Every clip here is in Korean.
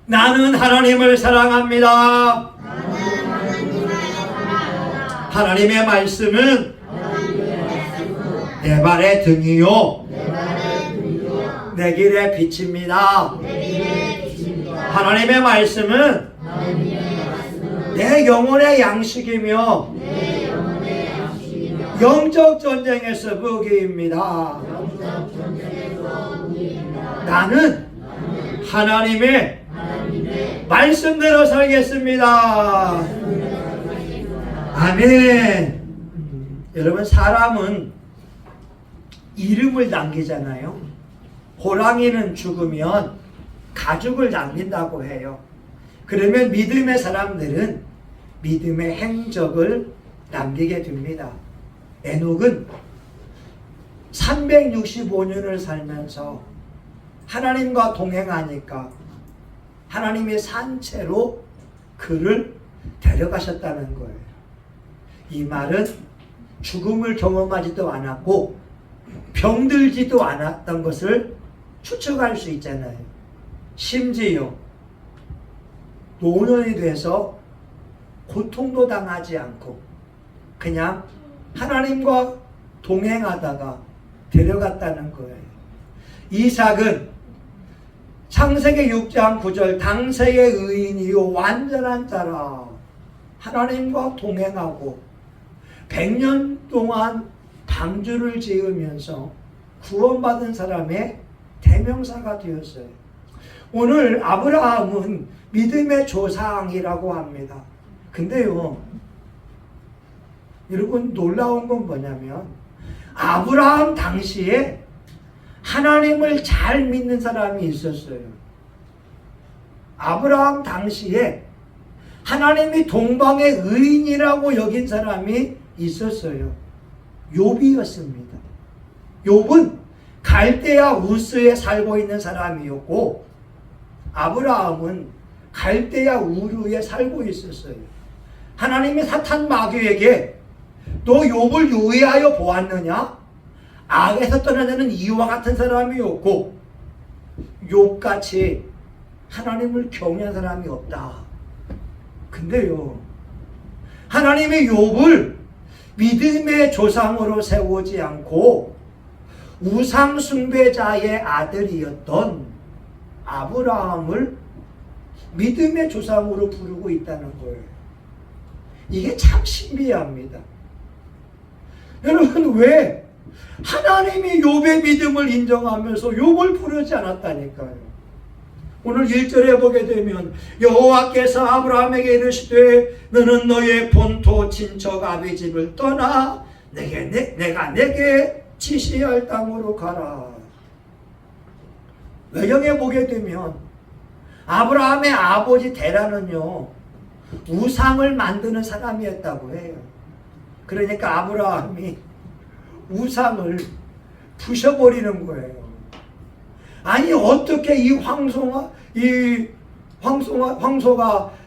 나는 하나님을 사랑합니다. 하나님의 말씀은 내 발의 등이요 내 길의 빛입니다. 하나님의 말씀은 내 영혼의 양식이며 영적 전쟁에서 무기입니다. 나는 하나님의 말씀대로 살겠습니다. 아멘. 여러분, 사람은 이름을 남기잖아요. 호랑이는 죽으면 가죽을 남긴다고 해요. 그러면 믿음의 사람들은 믿음의 행적을 남기게 됩니다. 에녹은 365년을 살면서 하나님과 동행하니까 하나님의 산채로 그를 데려가셨다는 거예요. 이 말은 죽음을 경험하지도 않았고 병들지도 않았던 것을 추측할 수 있잖아요. 심지어 노년이 돼서 고통도 당하지 않고 그냥 하나님과 동행하다가 데려갔다는 거예요. 이삭은 창세기 6장 9절 당세의 의인이요 완전한 자라 하나님과 동행하고 100년 동안 방주를 지으면서 구원받은 사람의 대명사가 되었어요. 오늘 아브라함은 믿음의 조상이라고 합니다. 근데요, 여러분, 놀라운 건 뭐냐면 아브라함 당시에 하나님을 잘 믿는 사람이 있었어요. 아브라함 당시에 하나님이 동방의 의인이라고 여긴 사람이 있었어요. 욥이었습니다. 욥은 갈대아 우스에 살고 있는 사람이었고 아브라함은 갈대아 우르에 살고 있었어요. 하나님이 사탄 마귀에게 너 욥을 유의하여 보았느냐? 악에서 떠나자는 이와 같은 사람이었고 욥같이 하나님을 경외한 사람이 없다. 근데요, 하나님의 욥을 믿음의 조상으로 세우지 않고 우상 숭배자의 아들이었던 아브라함을 믿음의 조상으로 부르고 있다는 거예요. 이게 참 신비합니다. 여러분, 왜 하나님이 욥의 믿음을 인정하면서 욥을 부르지 않았다니까요. 오늘 1절에 보게 되면 여호와께서 아브라함에게 이르시되 너는 너의 본토 친척 아비 집을 떠나 내가 내게 지시할 땅으로 가라. 외경에 보게 되면 아브라함의 아버지 데라는요 우상을 만드는 사람이었다고 해요. 그러니까 아브라함이 우상을 부셔버리는 거예요. 아니, 어떻게 이 황소가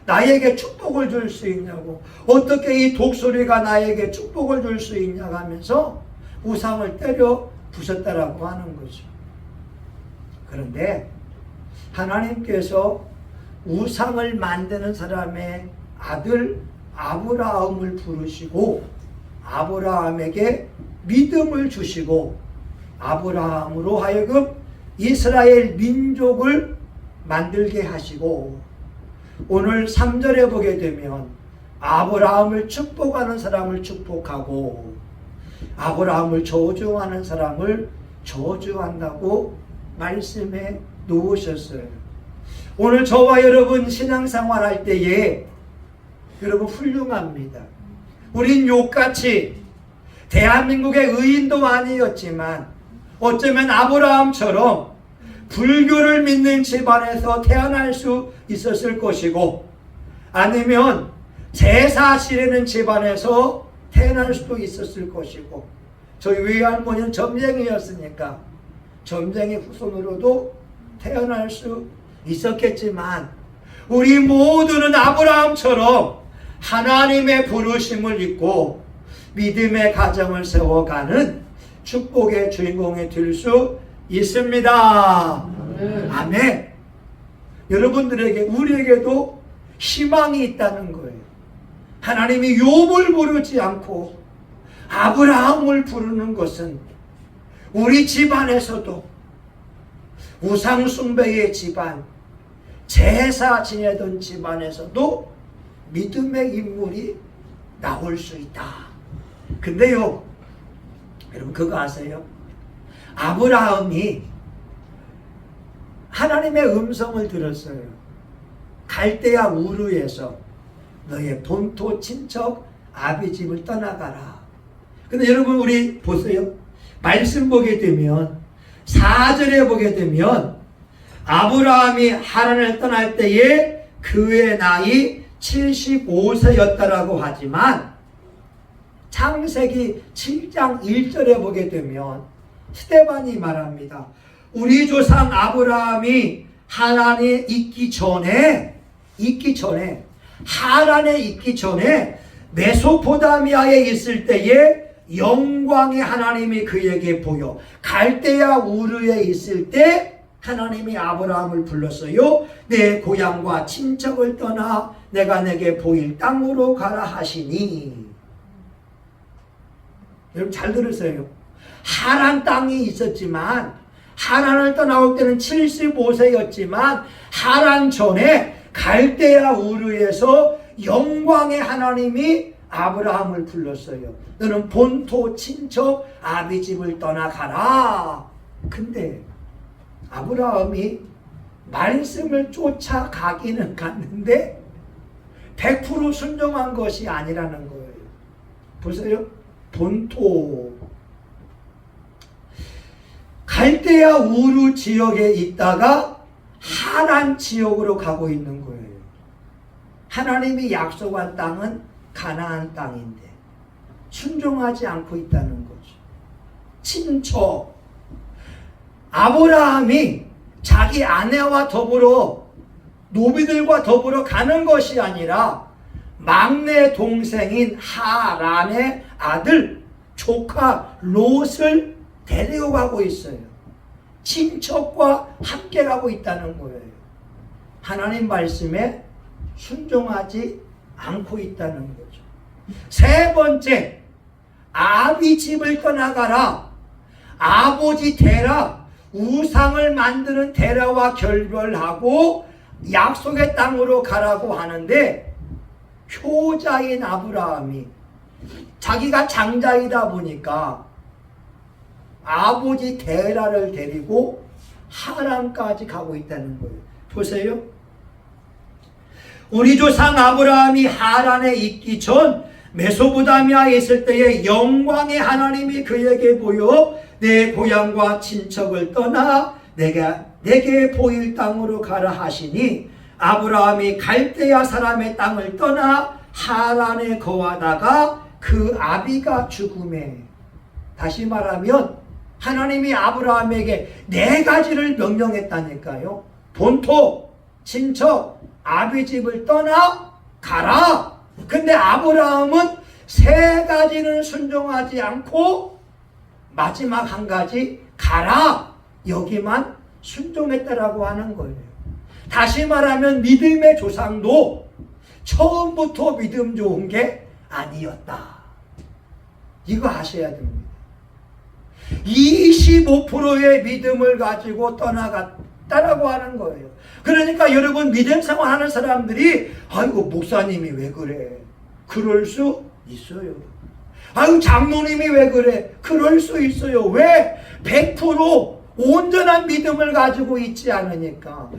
나에게 축복을 줄 수 있냐고, 어떻게 이 독수리가 나에게 축복을 줄 수 있냐고 하면서 우상을 때려 부셨다라고 하는 거죠. 그런데 하나님께서 우상을 만드는 사람의 아들 아브라함을 부르시고 아브라함에게 믿음을 주시고 아브라함으로 하여금 이스라엘 민족을 만들게 하시고 오늘 3절에 보게 되면 아브라함을 축복하는 사람을 축복하고 아브라함을 저주하는 사람을 저주한다고 말씀해 놓으셨어요. 오늘 저와 여러분 신앙생활 할 때에 여러분 훌륭합니다. 우린 욥같이 대한민국의 의인도 아니었지만 어쩌면 아브라함처럼 불교를 믿는 집안에서 태어날 수 있었을 것이고 아니면 제사 지내는 집안에서 태어날 수도 있었을 것이고 저희 외할머니는 점쟁이였으니까 점쟁이 후손으로도 태어날 수 있었겠지만 우리 모두는 아브라함처럼 하나님의 부르심을 입고 믿음의 가정을 세워가는 축복의 주인공이 될 수 있습니다. 아멘. 여러분들에게, 우리에게도 희망이 있다는 거예요. 하나님이 욥을 부르지 않고 아브라함을 부르는 것은 우리 집안에서도 우상숭배의 집안, 제사 지내던 집안에서도 믿음의 인물이 나올 수 있다. 근데요, 여러분 그거 아세요? 아브라함이 하나님의 음성을 들었어요. 갈대아 우르에서 너의 본토 친척 아비 집을 떠나가라. 근데 여러분 우리 보세요. 말씀 보게 되면 4절에 보게 되면 아브라함이 하란을 떠날 때에 그의 나이 75세였다라고 하지만 창세기 7장 1절에 보게 되면 스데반이 말합니다. 우리 조상 아브라함이 하란에 있기 전에 하란에 있기 전에 메소포타미아에 있을 때에 영광의 하나님이 그에게 보여 갈대아 우르에 있을 때 하나님이 아브라함을 불렀어요. 내 고향과 친척을 떠나 내가 내게 보일 땅으로 가라 하시니. 여러분 잘 들으세요. 하란 땅이 있었지만 하란을 떠나올 때는 75세였지만 하란 전에 갈대아 우르에서 영광의 하나님이 아브라함을 불렀어요. 너는 본토 친척 아비 집을 떠나가라. 근데 아브라함이 말씀을 쫓아가기는 갔는데 100% 순종한 것이 아니라는 거예요. 보세요. 본토 갈대아 우르 지역에 있다가 하란 지역으로 가고 있는 거예요. 하나님이 약속한 땅은 가나안 땅인데 순종하지 않고 있다는 거죠. 친척 아브라함이 자기 아내와 더불어 노비들과 더불어 가는 것이 아니라 막내 동생인 하란의 아들 조카 롯을 데리고 가고 있어요. 친척과 함께 가고 있다는 거예요. 하나님 말씀에 순종하지 않고 있다는 거죠. 세 번째, 아비 집을 떠나가라. 아버지 데라, 우상을 만드는 데라와 결별하고 약속의 땅으로 가라고 하는데 효자인 아브라함이 자기가 장자이다 보니까 아버지 데라를 데리고 하란까지 가고 있다는 거예요. 보세요. 우리 조상 아브라함이 하란에 있기 전 메소포타미아에 있을 때에 영광의 하나님이 그에게 보여 내 고향과 친척을 떠나 내게 보일 땅으로 가라 하시니 아브라함이 갈대아 사람의 땅을 떠나 하란에 거하다가 그 아비가 죽음에. 다시 말하면 하나님이 아브라함에게 4가지를 명령했다니까요. 본토, 친척, 아비 집을 떠나 가라. 근데 아브라함은 3가지는 순종하지 않고 마지막 1가지 가라. 여기만 순종했다라고 하는 거예요. 다시 말하면 믿음의 조상도 처음부터 믿음 좋은 게 아니었다. 이거 아셔야 됩니다. 25%의 믿음을 가지고 떠나갔다라고 하는 거예요. 그러니까 여러분 믿음 생활하는 사람들이 아이고 목사님이 왜 그래? 그럴 수 있어요. 아유 장로님이 왜 그래? 그럴 수 있어요. 왜? 100% 온전한 믿음을 가지고 있지 않으니까.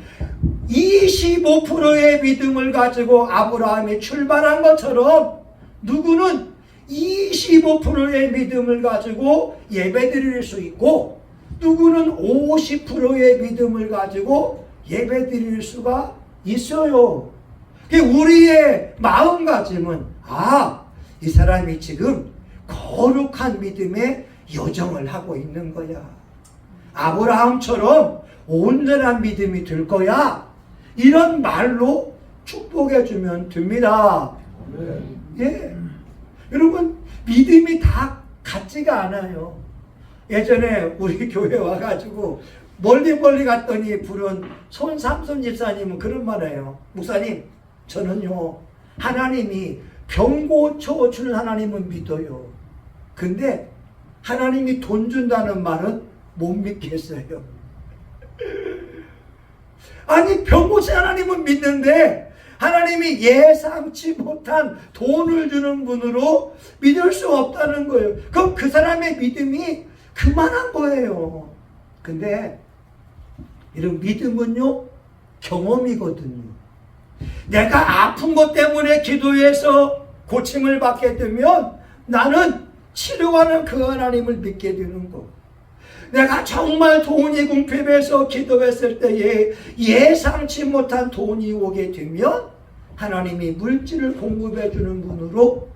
25%의 믿음을 가지고 아브라함이 출발한 것처럼 누구는 25%의 믿음을 가지고 예배드릴 수 있고 누구는 50%의 믿음을 가지고 예배드릴 수가 있어요. 우리의 마음가짐은 이 사람이 지금 거룩한 믿음의 여정을 하고 있는 거야. 아브라함처럼 온전한 믿음이 될 거야. 이런 말로 축복해 주면 됩니다. 예. 여러분 믿음이 다 같지가 않아요. 예전에 우리 교회 와가지고 멀리 갔더니 부른 손삼손 집사님은 그런 말이에요. 목사님, 저는요 하나님이 병 고쳐주는 하나님은 믿어요. 근데 하나님이 돈 준다는 말은 못 믿겠어요. 아니, 병 고치는 하나님은 믿는데 하나님이 예상치 못한 돈을 주는 분으로 믿을 수 없다는 거예요. 그럼 그 사람의 믿음이 그만한 거예요. 근데 이런 믿음은요 경험이거든요. 내가 아픈 것 때문에 기도해서 고침을 받게 되면 나는 치료하는 그 하나님을 믿게 되는 거. 내가 정말 돈이 궁핍해서 기도했을 때에 예상치 못한 돈이 오게 되면 하나님이 물질을 공급해 주는 분으로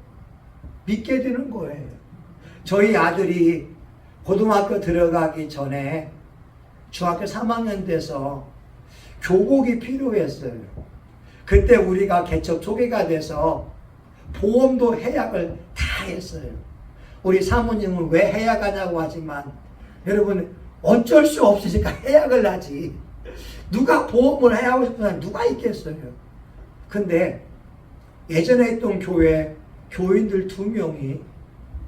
믿게 되는 거예요. 저희 아들이 고등학교 들어가기 전에 중학교 3학년 돼서 교복이 필요했어요. 그때 우리가 개척 초기가 돼서 보험도 해약을 다 했어요. 우리 사모님은 왜 해약하냐고 하지만 여러분 어쩔 수 없으니까 해약을 하지. 누가 보험을 해야하고 싶은 사람 누가 있겠어요. 근데 예전에 있던 교회 교인들 2명이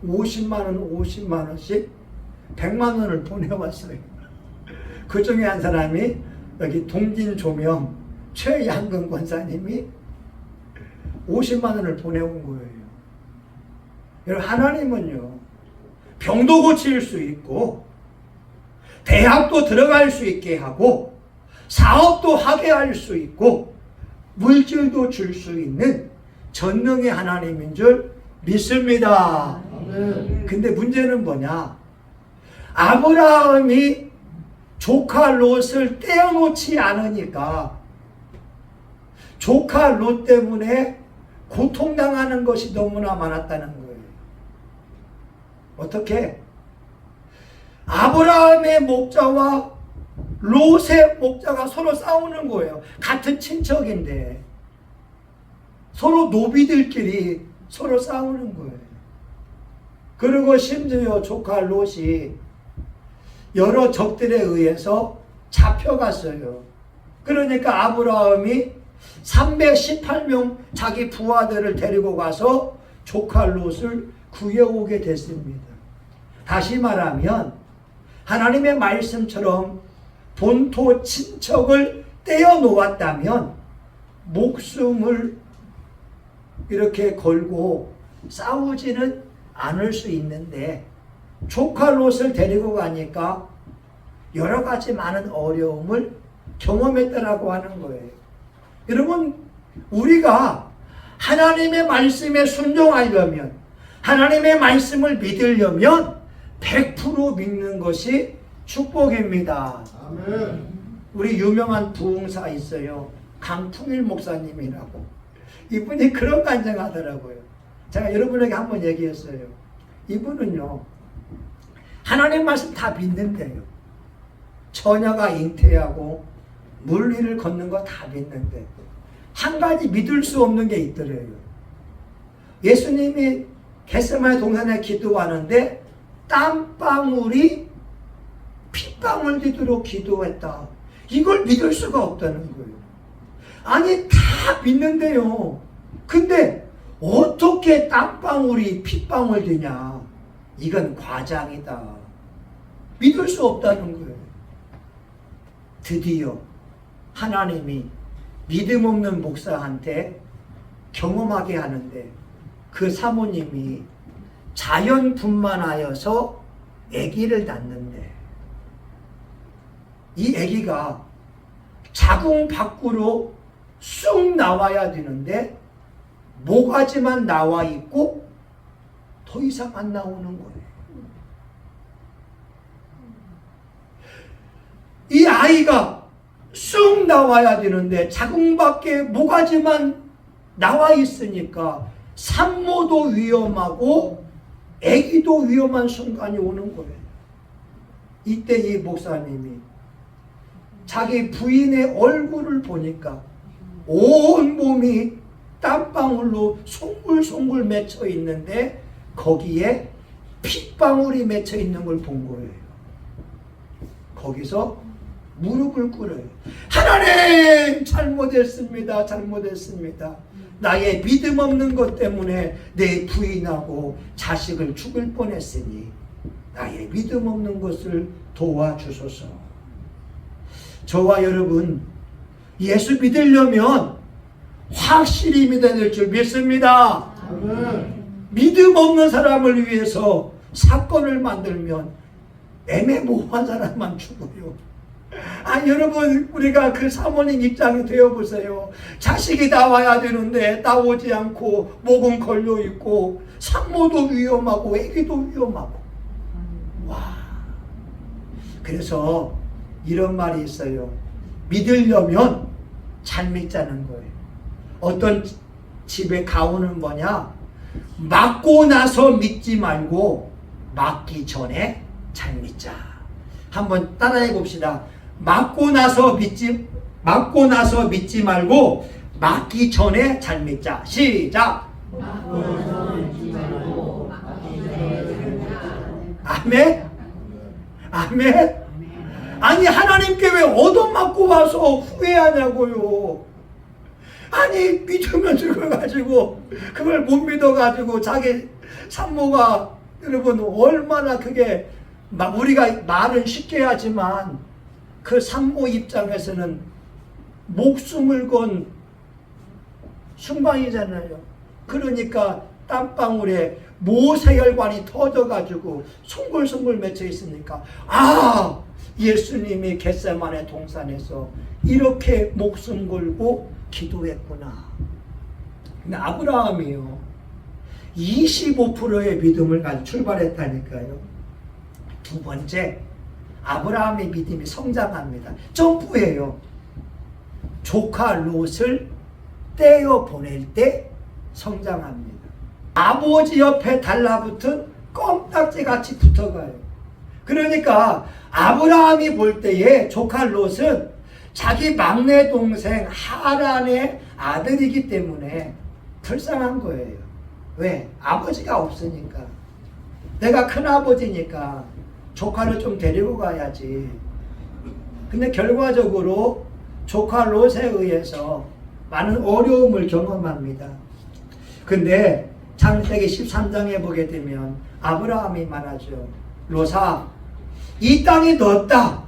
50만 원씩 100만 원을 보내왔어요. 그 중에 한 사람이 여기 동진조명 최양근 권사님이 50만 원을 보내온 거예요. 여러분, 하나님은요 병도 고칠 수 있고 대학도 들어갈 수 있게 하고 사업도 하게 할 수 있고 물질도 줄 수 있는 전능의 하나님인 줄 믿습니다. 근데 문제는 뭐냐? 아브라함이 조카 롯을 떼어놓지 않으니까 조카 롯 때문에 고통당하는 것이 너무나 많았다는 거예요. 어떻게? 아브라함의 목자와 롯의 목자가 서로 싸우는 거예요. 같은 친척인데 서로 노비들끼리 서로 싸우는 거예요. 그리고 심지어 조카 롯이 여러 적들에 의해서 잡혀갔어요. 그러니까 아브라함이 318명 자기 부하들을 데리고 가서 조카 롯을 구해오게 됐습니다. 다시 말하면 하나님의 말씀처럼 본토 친척을 떼어놓았다면 목숨을 이렇게 걸고 싸우지는 않을 수 있는데 조카 롯을 데리고 가니까 여러 가지 많은 어려움을 경험했다라고 하는 거예요. 여러분, 우리가 하나님의 말씀에 순종하려면, 하나님의 말씀을 믿으려면 100% 믿는 것이 축복입니다. 아멘. 우리 유명한 부흥사 있어요. 강풍일 목사님이라고. 이분이 그런 간증하더라고요. 제가 여러분에게 한번 얘기했어요. 이분은요 하나님 말씀 다 믿는데요, 처녀가 잉태하고 물 위를 걷는 거 다 믿는데 한 가지 믿을 수 없는 게 있더래요. 예수님이 겟세마네 동산에 기도하는데 땀방울이 핏방울 되도록 기도했다. 이걸 믿을 수가 없다는 거예요. 아니, 다 믿는데요, 근데 어떻게 땀방울이 핏방울 되냐? 이건 과장이다. 믿을 수 없다는 거예요. 드디어 하나님이 믿음 없는 목사한테 경험하게 하는데 그 사모님이 자연분만하여서 아기를 낳는데 이 아기가 자궁 밖으로 쑥 나와야 되는데 모가지만 나와 있고 더 이상 안 나오는 거예요. 이 아이가 쑥 나와야 되는데 자궁 밖에 모가지만 나와 있으니까 산모도 위험하고 아기도 위험한 순간이 오는 거예요. 이때 이 목사님이 자기 부인의 얼굴을 보니까 온 몸이 땀방울로 송글송글 맺혀 있는데 거기에 핏방울이 맺혀 있는 걸 본 거예요. 거기서 무릎을 꿇어요. 하나님, 잘못했습니다. 잘못했습니다. 나의 믿음 없는 것 때문에 내 부인하고 자식을 죽을 뻔했으니 나의 믿음 없는 것을 도와주소서. 저와 여러분, 예수 믿으려면 확실히 믿어야 될 줄 믿습니다. 믿음 없는 사람을 위해서 사건을 만들면 애매모호한 사람만 죽어요. 여러분, 우리가 그 사모님 입장이 되어보세요. 자식이 나와야 되는데 나오지 않고 목은 걸려있고 산모도 위험하고 애기도 위험하고. 와. 그래서 이런 말이 있어요. 믿으려면 잘 믿자는 거예요. 어떤 집의 가훈은 뭐냐? 맞고 나서 믿지 말고 맞기 전에 잘 믿자. 한번 따라해 봅시다. 맞고 나서 믿지 말고 맞기 전에 잘 믿자. 시작. 맞고 나서 믿지 말고 맞기 전에 잘 믿자. 아멘. 아멘. 아니, 하나님께 왜 얻어맞고 와서 후회하냐고요. 아니, 믿으면 죽어가지고 그걸 못 믿어가지고 자기 산모가, 여러분, 얼마나 그게, 우리가 말은 쉽게 하지만 그 산모 입장에서는 목숨을 건 순간이잖아요. 그러니까 땀방울에 모세혈관이 터져가지고 송골송골 맺혀 있으니까, 예수님이 겟세마네 동산에서 이렇게 목숨 걸고 기도했구나. 근데 아브라함이요, 25%의 믿음을 가지고 출발했다니까요. 두 번째, 아브라함의 믿음이 성장합니다. 점프해요. 조카 롯을 떼어 보낼 때 성장합니다. 아버지 옆에 달라붙은 껌딱지같이 붙어가요. 그러니까 아브라함이 볼 때에 조카 롯은 자기 막내 동생 하란의 아들이기 때문에 불쌍한 거예요. 왜? 아버지가 없으니까. 내가 큰아버지니까 조카를 좀 데리고 가야지. 근데 결과적으로 조카 롯에 의해서 많은 어려움을 경험합니다. 근데 창세기 13장에 보게 되면 아브라함이 말하죠. 롯아, 이 땅이 너다.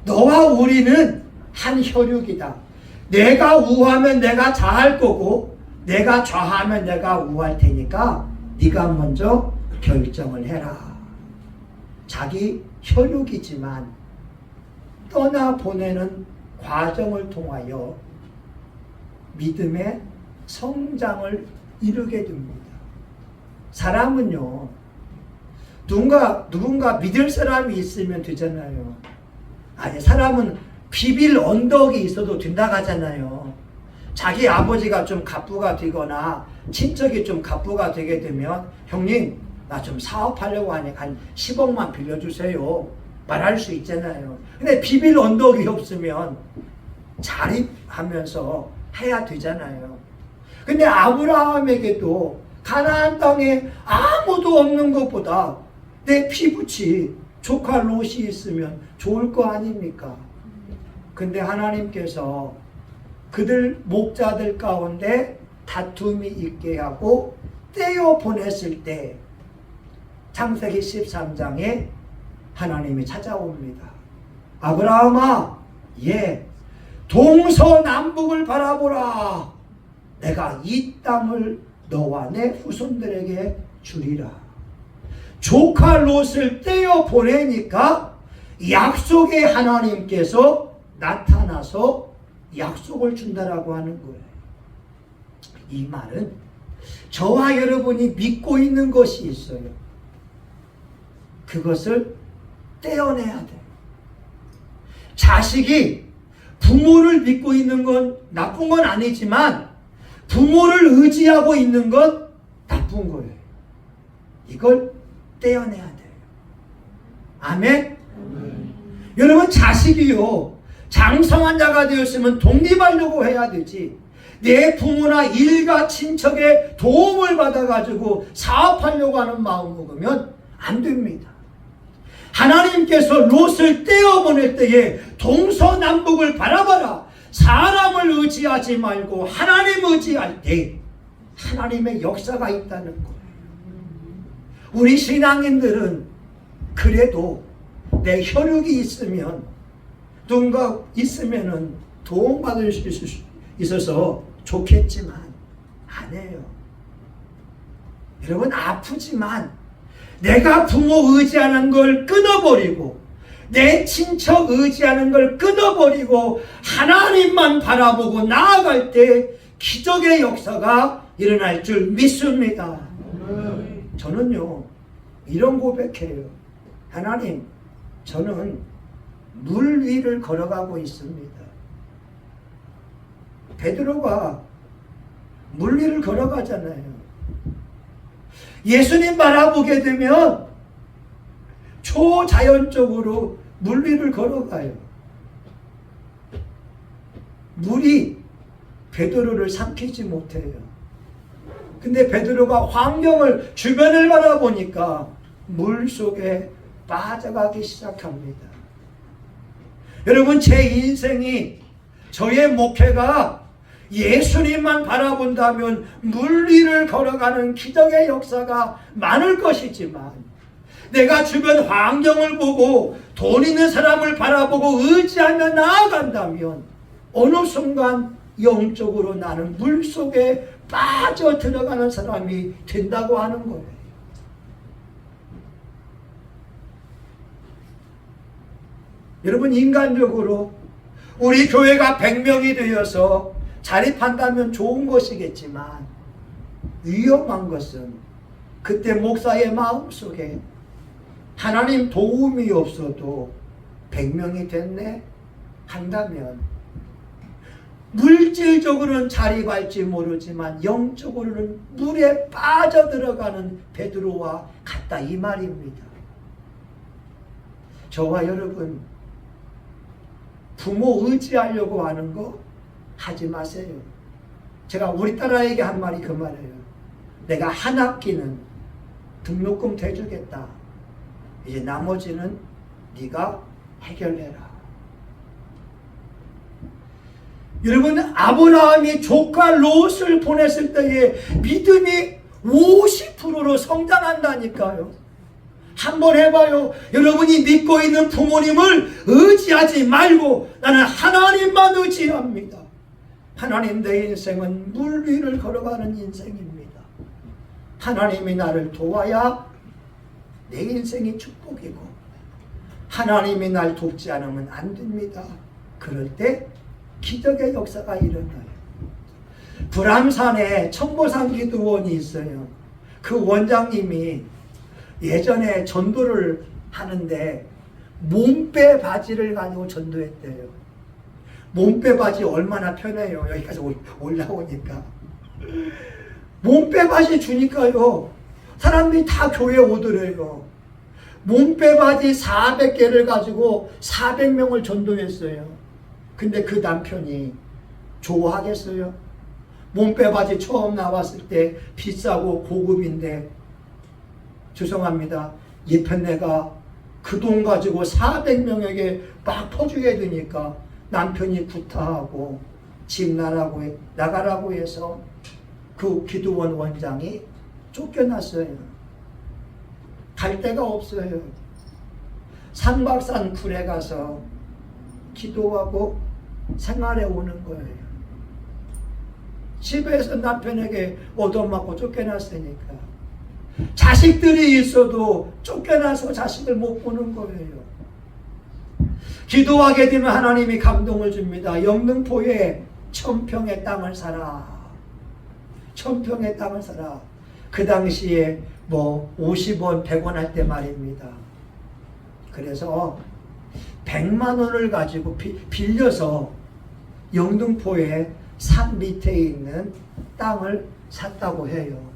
너와 우리는 한 혈육이다. 내가 우하면 내가 좌할 거고 내가 좌하면 내가 우할 테니까 네가 먼저 결정을 해라. 자기 혈육이지만 떠나보내는 과정을 통하여 믿음의 성장을 이루게 됩니다. 사람은요, 누군가 믿을 사람이 있으면 되잖아요. 아니, 사람은 비빌 언덕이 있어도 된다 하잖아요. 자기 아버지가 좀 갑부가 되거나 친척이 좀 갑부가 되게 되면, 형님, 나 좀 사업하려고 하니까 한 10억만 빌려주세요. 말할 수 있잖아요. 근데 비빌 언덕이 없으면 자립하면서 해야 되잖아요. 근데 아브라함에게도 가나안 땅에 아무도 없는 것보다 내 피부치 조카 롯이 있으면 좋을 거 아닙니까? 근데 하나님께서 그들 목자들 가운데 다툼이 있게 하고 떼어 보냈을 때 창세기 13장에 하나님이 찾아옵니다. 아브라함아, 동서남북을 바라보라. 내가 이 땅을 너와 내 후손들에게 주리라. 조카 롯을 떼어 보내니까 약속의 하나님께서 나타나서 약속을 준다라고 하는 거예요. 이 말은 저와 여러분이 믿고 있는 것이 있어요. 그것을 떼어내야 돼요. 자식이 부모를 믿고 있는 건 나쁜 건 아니지만 부모를 의지하고 있는 건 나쁜 거예요. 이걸 떼어내야 돼요. 아멘? 여러분, 자식이요, 장성한 자가 되었으면 독립하려고 해야 되지, 내 부모나 일가 친척의 도움을 받아가지고 사업하려고 하는 마음 먹으면 안 됩니다. 하나님께서 롯을 떼어보낼 때에 동서남북을 바라봐라. 사람을 의지하지 말고 하나님 의지할 때 하나님의 역사가 있다는 거예요. 우리 신앙인들은 그래도 내 혈육이 있으면 누군가 있으면은 도움받을 수 있어서 좋겠지만 안 해요. 여러분, 아프지만 내가 부모 의지하는 걸 끊어버리고 내 친척 의지하는 걸 끊어버리고 하나님만 바라보고 나아갈 때 기적의 역사가 일어날 줄 믿습니다. 저는요 이런 고백해요. 하나님, 저는 물 위를 걸어가고 있습니다. 베드로가 물 위를 걸어가잖아요. 예수님 바라보게 되면 초자연적으로 물 위를 걸어가요. 물이 베드로를 삼키지 못해요. 근데 베드로가 환경을, 주변을 바라보니까 물 속에 빠져가기 시작합니다. 여러분, 제 인생이, 저의 목회가 예수님만 바라본다면 물 위를 걸어가는 기적의 역사가 많을 것이지만, 내가 주변 환경을 보고 돈 있는 사람을 바라보고 의지하며 나아간다면 어느 순간 영적으로 나는 물 속에 빠져 들어가는 사람이 된다고 하는 거예요. 여러분, 인간적으로 우리 교회가 100명이 되어서 자립한다면 좋은 것이겠지만 위험한 것은 그때 목사의 마음속에 하나님 도움이 없어도 100명이 됐네 한다면 물질적으로는 자립할지 모르지만 영적으로는 물에 빠져들어가는 베드로와 같다, 이 말입니다. 저와 여러분, 부모 의지하려고 하는 거 하지 마세요. 제가 우리 딸아이에게 한 말이 그 말이에요. 내가 한 학기는 등록금 대주겠다. 이제 나머지는 네가 해결해라. 여러분, 아브라함이 조카 롯을 보냈을 때에 믿음이 50%로 성장한다니까요. 한번 해봐요. 여러분이 믿고 있는 부모님을 의지하지 말고 나는 하나님만 의지합니다. 하나님, 내 인생은 물 위를 걸어가는 인생입니다. 하나님이 나를 도와야 내 인생이 축복이고 하나님이 날 돕지 않으면 안 됩니다. 그럴 때 기적의 역사가 일어나요. 불암산에 천보산 기도원이 있어요. 그 원장님이 예전에 전도를 하는데 몸빼 바지를 가지고 전도했대요. 몸빼 바지 얼마나 편해요. 여기까지 올라오니까. 몸빼 바지 주니까요, 사람들이 다 교회 오더래요. 몸빼 바지 400개를 가지고 400명을 전도했어요. 근데 그 남편이 좋아하겠어요? 몸빼 바지 처음 나왔을 때 비싸고 고급인데, 죄송합니다, 예편네가 그 돈 가지고 400명에게 막 퍼주게 되니까 남편이 구타하고 집 나가라고 해서 그 기도원 원장이 쫓겨났어요. 갈 데가 없어요. 상박산 굴에 가서 기도하고 생활해 오는 거예요. 집에서 남편에게 얻어맞고 쫓겨났으니까. 자식들이 있어도 쫓겨나서 자식을 못 보는 거예요. 기도하게 되면 하나님이 감동을 줍니다. 영등포에 1000평의 땅을 사라. 1000평의 땅을 사라. 그 당시에 뭐 50원, 100원 할 때 말입니다. 그래서 100만 원을 가지고 빌려서 영등포에 산 밑에 있는 땅을 샀다고 해요.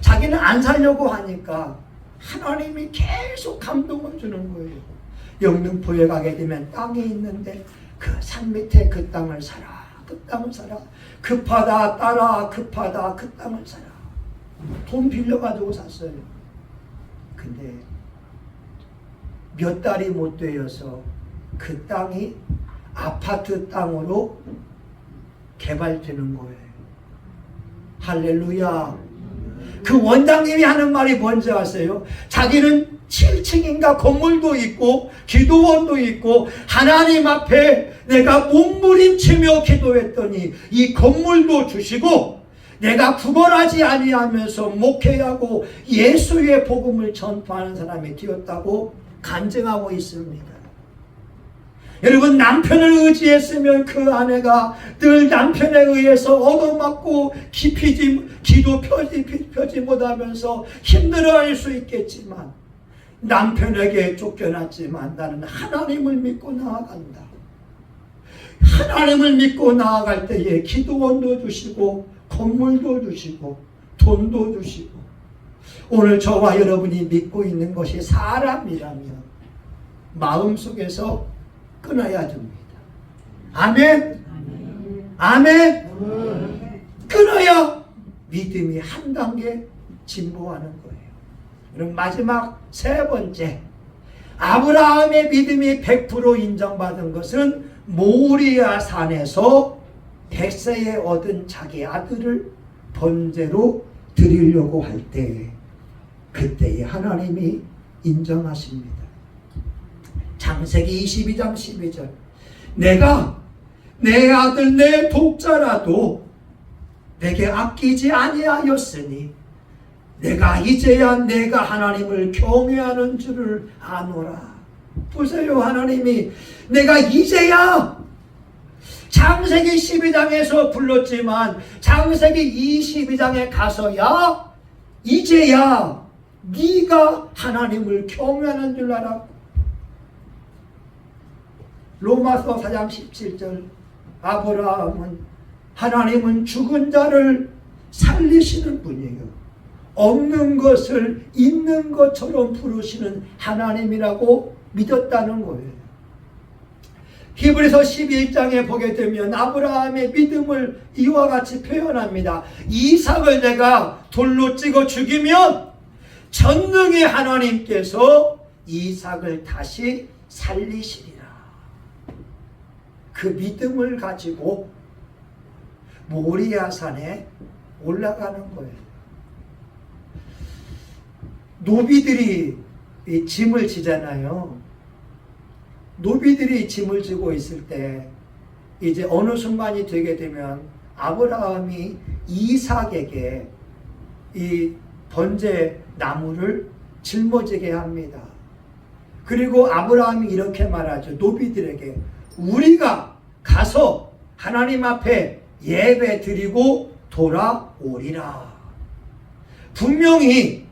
자기는 안 살려고 하니까 하나님이 계속 감동을 주는 거예요. 영등포에 가게 되면 땅이 있는데 그 산 밑에 그 땅을 사라. 그 땅을 사라. 급하다 따라, 급하다 그 땅을 사라. 돈 빌려가지고 샀어요. 근데 몇 달이 못 되어서 그 땅이 아파트 땅으로 개발되는 거예요. 할렐루야. 그 원장님이 하는 말이 뭔지 아세요? 자기는 7층인가 건물도 있고 기도원도 있고 하나님 앞에 내가 몸부림치며 기도했더니 이 건물도 주시고 내가 구걸하지 아니하면서 목회하고 예수의 복음을 전파하는 사람이 되었다고 간증하고 있습니다. 여러분, 남편을 의지했으면 그 아내가 늘 남편에 의해서 얻어맞고 기도 펴지 못하면서 힘들어할 수 있겠지만, 남편에게 쫓겨났지만 나는 하나님을 믿고 나아간다. 하나님을 믿고 나아갈 때에 기도원도 주시고 건물도 주시고 돈도 주시고, 오늘 저와 여러분이 믿고 있는 것이 사람이라면 마음속에서 끊어야 됩니다. 아멘? 아멘? 끊어야 믿음이 한 단계 진보하는 거예요. 그럼 마지막 세 번째, 아브라함의 믿음이 100% 인정받은 것은 모리아 산에서 백세에 얻은 자기 아들을 번제로 드리려고 할 때, 그때에 하나님이 인정하십니다. 창세기 22장 12절, 내가 내 아들 내 독자라도 내게 아끼지 아니하였으니 내가 이제야 내가 하나님을 경외하는 줄을 아노라. 보세요, 하나님이 내가 이제야, 창세기 12장에서 불렀지만 창세기 22장에 가서야 이제야 네가 하나님을 경외하는 줄 알아. 로마서 4장 17절, 하나님은 죽은 자를 살리시는 분이에요. 없는 것을 있는 것처럼 부르시는 하나님이라고 믿었다는 거예요. 히브리서 11장에 보게 되면 아브라함의 믿음을 이와 같이 표현합니다. 이삭을 내가 돌로 찍어 죽이면 전능의 하나님께서 이삭을 다시 살리시리라. 그 믿음을 가지고 모리아산에 올라가는 거예요. 노비들이 짐을 지잖아요. 노비들이 짐을 지고 있을 때 이제 어느 순간이 되게 되면 아브라함이 이삭에게 이 번제 나무를 짊어지게 합니다. 그리고 아브라함이 이렇게 말하죠. 노비들에게, 우리가 가서 하나님 앞에 예배 드리고 돌아오리라. 분명히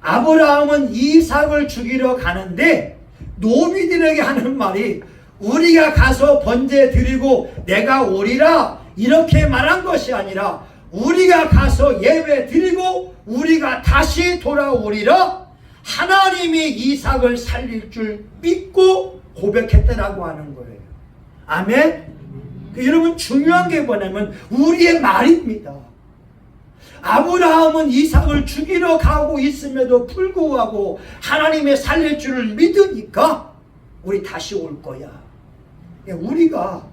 아브라함은 이삭을 죽이러 가는데 노비들에게 하는 말이 우리가 가서 번제 드리고 내가 오리라 이렇게 말한 것이 아니라 우리가 가서 예배 드리고 우리가 다시 돌아오리라, 하나님이 이삭을 살릴 줄 믿고 고백했다라고 하는 거예요. 아멘? 여러분, 중요한 게 뭐냐면 우리의 말입니다. 아브라함은 이삭을 죽이러 가고 있음에도 불구하고 하나님의 살릴 줄을 믿으니까 우리 다시 올 거야. 우리가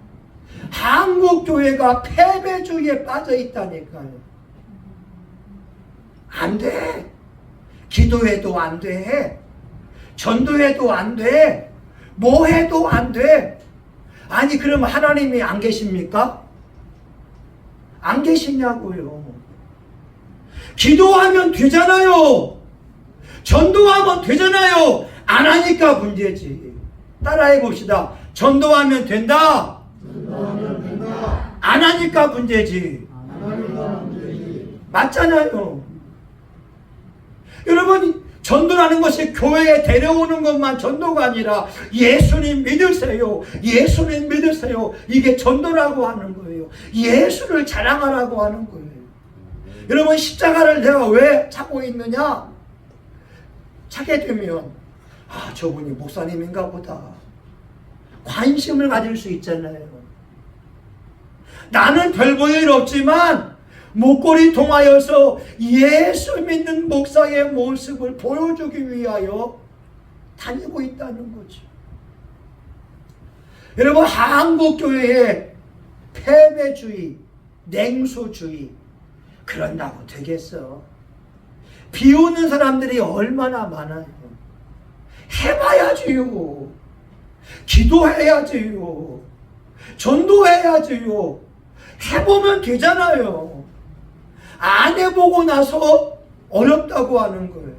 한국교회가 패배주의에 빠져 있다니까요. 안 돼. 기도해도 안 돼. 전도해도 안 돼. 뭐 해도 안 돼. 아니, 그럼 하나님이 안 계십니까? 안 계시냐고요. 기도하면 되잖아요. 전도하면 되잖아요. 안 하니까 문제지. 따라해 봅시다. 전도하면 된다. 안 하니까 문제지. 맞잖아요. 여러분, 전도라는 것이 교회에 데려오는 것만 전도가 아니라 예수님 믿으세요. 예수님 믿으세요. 이게 전도라고 하는 거예요. 예수를 자랑하라고 하는 거예요. 여러분, 십자가를 내가 왜 찾고 있느냐? 찾게 되면 저분이 목사님인가 보다. 관심을 가질 수 있잖아요. 나는 별 볼 일 없지만 목걸이 통하여서 예수 믿는 목사의 모습을 보여주기 위하여 다니고 있다는 거죠. 여러분, 한국교회의 패배주의, 냉소주의 그런다고 되겠어? 비웃는 사람들이 얼마나 많아요. 해봐야지요. 기도해야지요. 전도해야지요. 해보면 되잖아요. 안 해보고 나서 어렵다고 하는 거예요.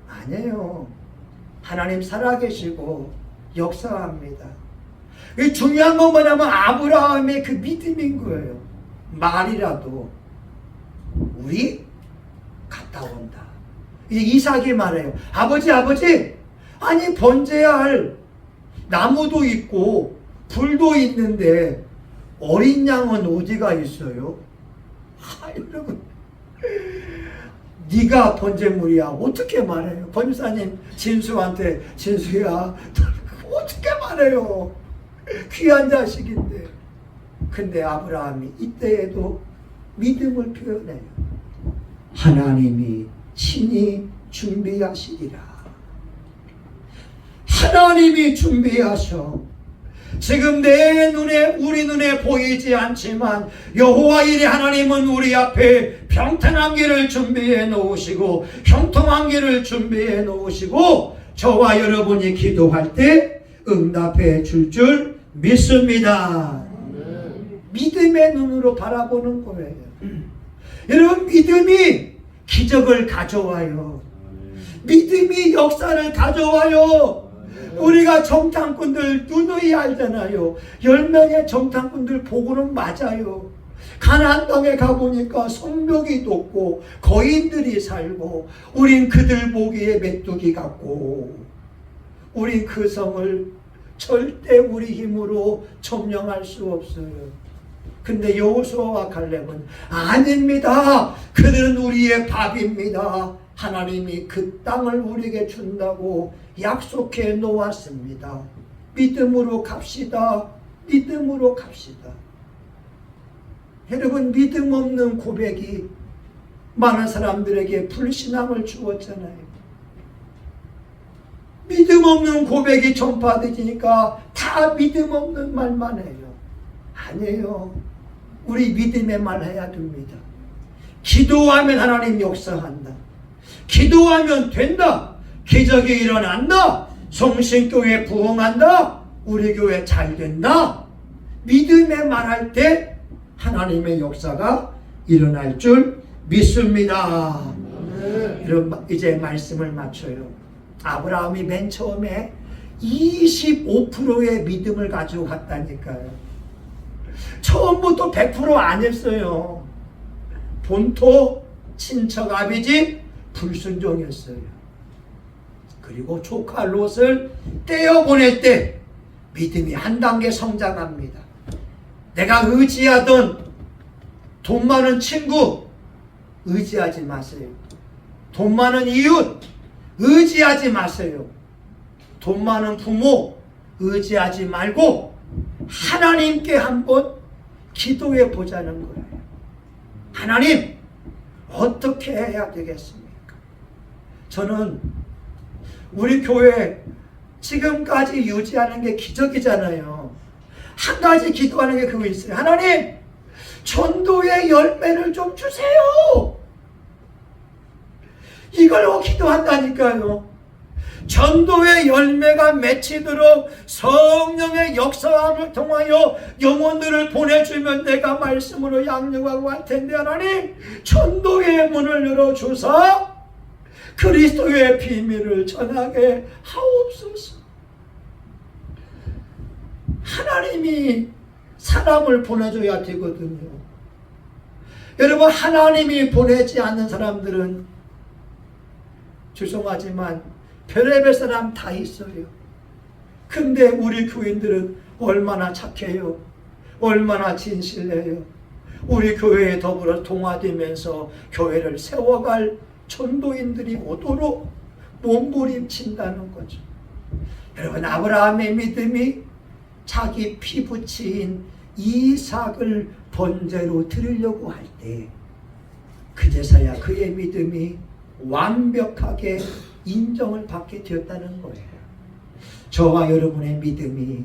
아니에요. 하나님 살아계시고 역사합니다. 중요한 건 뭐냐면 아브라함의 그 믿음인 거예요. 말이라도 우리 갔다 온다. 이제 이삭이 말해요. 아버지, 아니 번제해야 할 나무도 있고 불도 있는데 어린 양은 어디가 있어요? 여러분, 네가 번제물이야. 어떻게 말해요? 권사님 진수한테, 진수야 어떻게 말해요? 귀한 자식인데. 근데 아브라함이 이때에도 믿음을 표현해요. 하나님이 친히 준비하시리라. 하나님이 준비하셔. 지금 내 눈에, 우리 눈에 보이지 않지만 여호와 이레 하나님은 우리 앞에 평탄한 길을 준비해 놓으시고 형통한 길을 준비해 놓으시고 저와 여러분이 기도할 때 응답해 줄 믿습니다. 믿음의 눈으로 바라보는 거예요. 여러분, 믿음이 기적을 가져와요. 믿음이 역사를 가져와요. 우리가 정탐꾼들 누누이 알잖아요. 10명의 정탐꾼들 보고는 맞아요. 가나안 땅에 가보니까 성벽이 높고 거인들이 살고 우린 그들 보기에 메뚜기 같고 우린 그 성을 절대 우리 힘으로 점령할 수 없어요. 근데 여호수아와 갈렙은 아닙니다. 그들은 우리의 밥입니다. 하나님이 그 땅을 우리에게 준다고 약속해 놓았습니다. 믿음으로 갑시다. 믿음으로 갑시다. 여러분, 믿음 없는 고백이 많은 사람들에게 불신앙을 주었잖아요. 믿음 없는 고백이 전파되니까 다 믿음 없는 말만 해요. 아니에요. 우리 믿음의 말 해야 됩니다. 기도하면 하나님 역사한다. 기도하면 된다. 기적이 일어난다. 성신교회 부흥한다. 우리 교회 잘 된다. 믿음의 말할 때 하나님의 역사가 일어날 줄 믿습니다. 여러분, 이제 말씀을 마쳐요. 아브라함이 맨 처음에 25%의 믿음을 가지고 갔다니까요. 처음부터 100% 아니었어요. 본토 친척 아비집 불순종이었어요. 그리고 조카 롯을 떼어보낼 때 믿음이 한 단계 성장합니다. 내가 의지하던 돈 많은 친구 의지하지 마세요. 돈 많은 이웃 의지하지 마세요. 돈 많은 부모 의지하지 말고 하나님께 한번 기도해 보자는 거예요. 하나님, 어떻게 해야 되겠습니까? 저는 우리 교회 지금까지 유지하는 게 기적이잖아요. 한 가지 기도하는 게 그거 있어요. 하나님, 전도의 열매를 좀 주세요. 이걸로 기도한다니까요. 전도의 열매가 맺히도록 성령의 역사함을 통하여 영혼들을 보내주면 내가 말씀으로 양육하고 할 텐데, 하나님, 전도의 문을 열어주사 그리스도의 비밀을 전하게 하옵소서. 하나님이 사람을 보내줘야 되거든요. 여러분, 하나님이 보내지 않는 사람들은 죄송하지만 별의별 사람 다 있어요. 근데 우리 교인들은 얼마나 착해요. 얼마나 진실해요. 우리 교회에 더불어 동화되면서 교회를 세워갈 전도인들이 오도록 몸부림친다는 거죠. 여러분, 아브라함의 믿음이 자기 피부치인 이삭을 번제로 드리려고 할 때 그제서야 그의 믿음이 완벽하게 인정을 받게 되었다는 거예요. 저와 여러분의 믿음이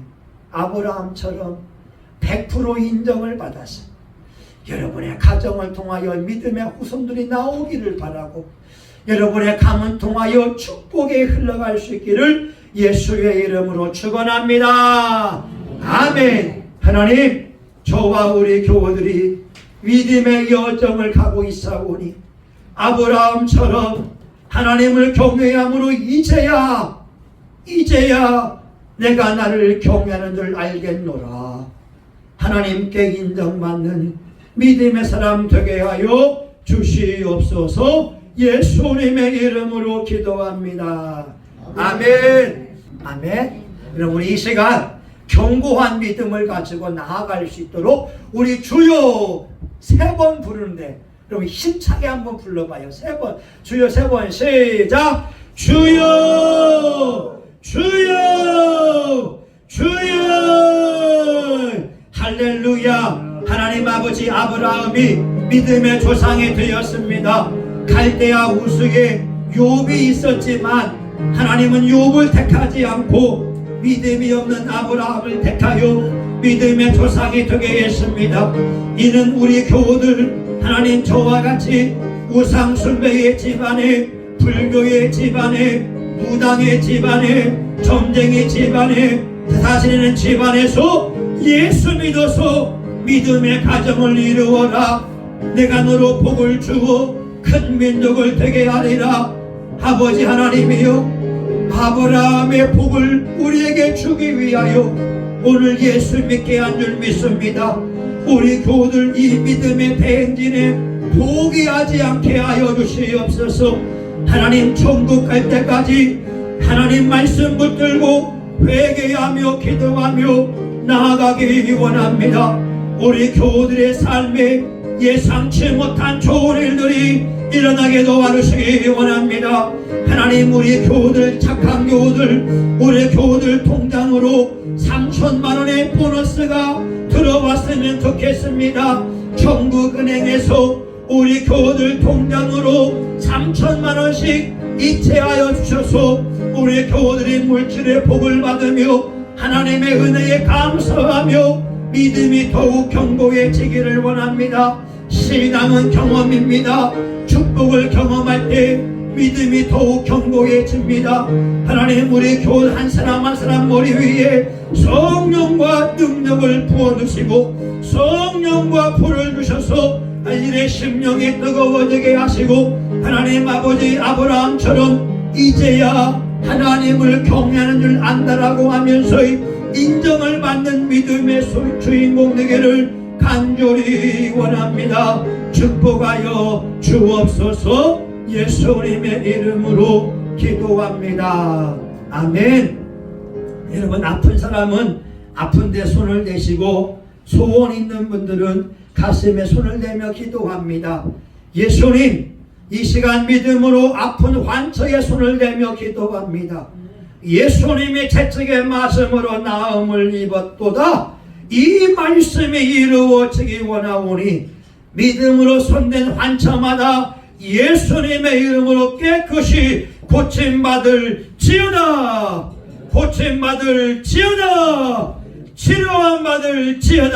아브라함처럼 100% 인정을 받아서 여러분의 가정을 통하여 믿음의 후손들이 나오기를 바라고, 여러분의 가문 통하여 축복에 흘러갈 수 있기를 예수의 이름으로 축원합니다. 아멘. 하나님, 저와 우리 교우들이 믿음의 여정을 가고 있사오니 아브라함처럼 하나님을 경외함으로 이제야 내가 나를 경외하는 줄 알겠노라. 하나님께 인정받는 믿음의 사람 되게 하여 주시옵소서. 예수님의 이름으로 기도합니다. 아멘. 아멘. 여러분, 이 시간 견고한 믿음을 가지고 나아갈 수 있도록 우리 주여 3번 부르는데, 여러분 힘차게 한번 불러봐요. 3번. 주여 3번 시작. 주여 주여 주여. 할렐루야. 하나님 아버지, 아브라함이 믿음의 조상이 되었습니다. 갈대아 우스에 욥이 있었지만 하나님은 욥을 택하지 않고 믿음이 없는 아브라함을 택하여 믿음의 조상이 되게 했습니다. 이는 우리 교우들, 하나님 저와 같이 우상숭배의 집안에, 불교의 집안에, 무당의 집안에, 점쟁이 집안에 사시는 집안에서 예수 믿어서 믿음의 가정을 이루어라. 내가 너로 복을 주어 큰 민족을 되게 하리라. 아버지 하나님이여, 아브라함의 복을 우리에게 주기 위하여 오늘 예수 믿게 한 줄 믿습니다. 우리 교우들 이 믿음의 대행진에 포기하지 않게 하여 주시옵소서. 하나님 천국 갈 때까지 하나님 말씀 붙들고 회개하며 기도하며 나아가기 원합니다. 우리 교우들의 삶에 예상치 못한 좋은 일들이 일어나게 도와주시기 원합니다. 하나님, 우리 교우들, 착한 교우들, 우리 교우들 통장으로 3천만 원의 보너스가 들어왔으면 좋겠습니다. 전국은행에서 우리 교우들 통장으로 3천만 원씩 이체하여 주셔서 우리 교우들이 물질의 복을 받으며 하나님의 은혜에 감사하며 믿음이 더욱 견고해지기를 원합니다. 신앙은 경험입니다. 축복을 경험할 때 믿음이 더욱 견고해집니다. 하나님, 우리 교우 한 사람 한 사람 머리 위에 성령과 능력을 부어주시고 성령과 불을 주셔서 이들의 심령이 뜨거워지게 하시고, 하나님 아버지, 아브라함처럼 이제야 하나님을 경외하는 줄 안다라고 하면서 인정을 받는 믿음의 주인공 되기를 간절히 원합니다. 축복하여 주옵소서. 예수님의 이름으로 기도합니다. 아멘. 여러분, 아픈 사람은 아픈 데 손을 대시고 소원 있는 분들은 가슴에 손을 대며 기도합니다. 예수님, 이 시간 믿음으로 아픈 환처에 손을 대며 기도합니다. 예수님이 채찍의 말씀으로 나음을 입었도다. 이 말씀이 이루어지기 원하오니 믿음으로 손댄 환처마다 예수님의 이름으로 깨끗이 고침받을지어다. 고침받을지어다. 치료함받을지어다.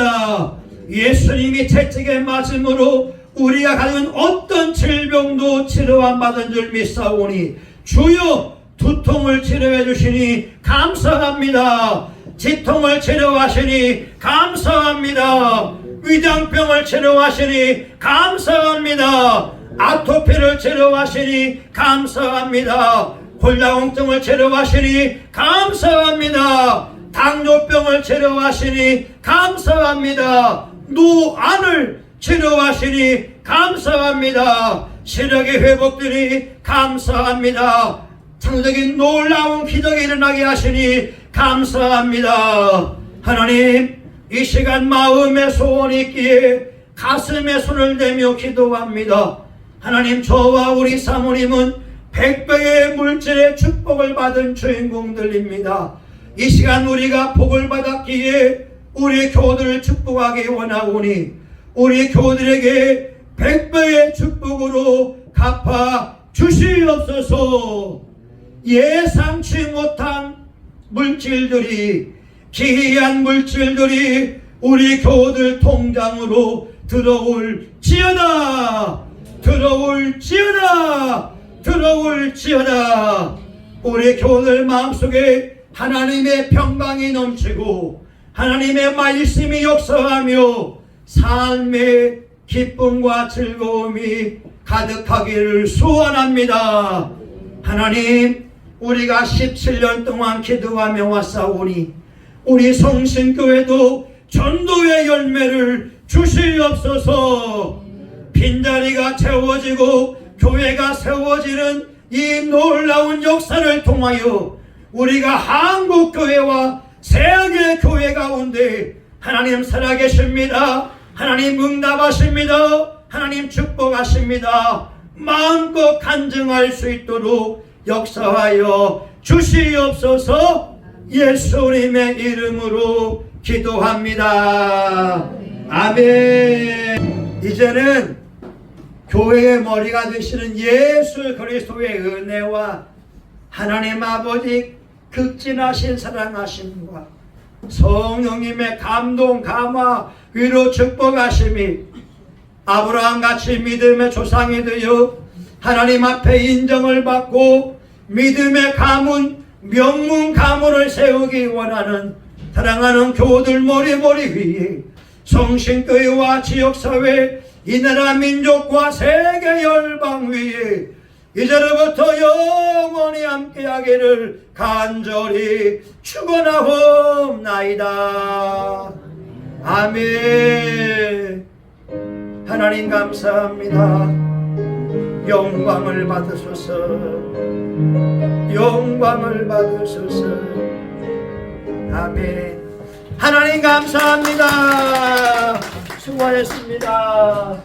예수님이 채찍의 말씀으로 우리가 가진 어떤 질병도 치료함받은 줄 믿사오니 주여, 두통을 치료해 주시니 감사합니다. 지통을 치료하시니 감사합니다. 위장병을 치료하시니 감사합니다. 아토피를 치료하시니 감사합니다. 골다공증을 치료하시니 감사합니다. 당뇨병을 치료하시니 감사합니다. 노안을 치료하시니 감사합니다. 시력의 회복들이 감사합니다. 창조적인 놀라운 기적이 일어나게 하시니 감사합니다. 하나님, 이 시간 마음의 소원이 있기에 가슴에 손을 대며 기도합니다. 하나님, 저와 우리 사모님은 100배의 물질의 축복을 받은 주인공들입니다. 이 시간 우리가 복을 받았기에 우리 교우들을 축복하기 원하오니 우리 교우들에게 100배의 축복으로 갚아 주시옵소서. 예상치 못한 물질들이, 기이한 물질들이 우리 교우들 통장으로 들어올지어다. 들어올지어다. 들어올지어다. 우리 교우들 마음속에 하나님의 평강이 넘치고 하나님의 말씀이 역사하며 삶의 기쁨과 즐거움이 가득하기를 소원합니다. 하나님, 우리가 17년 동안 기도하며 왔사오니 우리 성신교회도 전도의 열매를 주시옵소서. 빈자리가 채워지고 교회가 세워지는 이 놀라운 역사를 통하여 우리가 한국교회와 세계 교회 가운데 하나님 살아계십니다. 하나님 응답하십니다. 하나님 축복하십니다. 마음껏 간증할 수 있도록 역사하여 주시옵소서. 예수님의 이름으로 기도합니다. 아멘. 이제는 교회의 머리가 되시는 예수 그리스도의 은혜와 하나님 아버지 극진하신 사랑하심과 성령님의 감동, 감화, 위로 축복하심이 아브라함같이 믿음의 조상이 되어 하나님 앞에 인정을 받고 믿음의 가문, 명문 가문을 세우기 원하는 사랑하는 교우들 머리 위에 성신교회와 지역사회, 이 나라 민족과 세계 열방 위에 이제로부터 영원히 함께하기를 간절히 축원하옵나이다. 아멘. 하나님 감사합니다. 영광을 받으소서. 영광을 받으소서. 아멘. 하나님 감사합니다. 수고하셨습니다.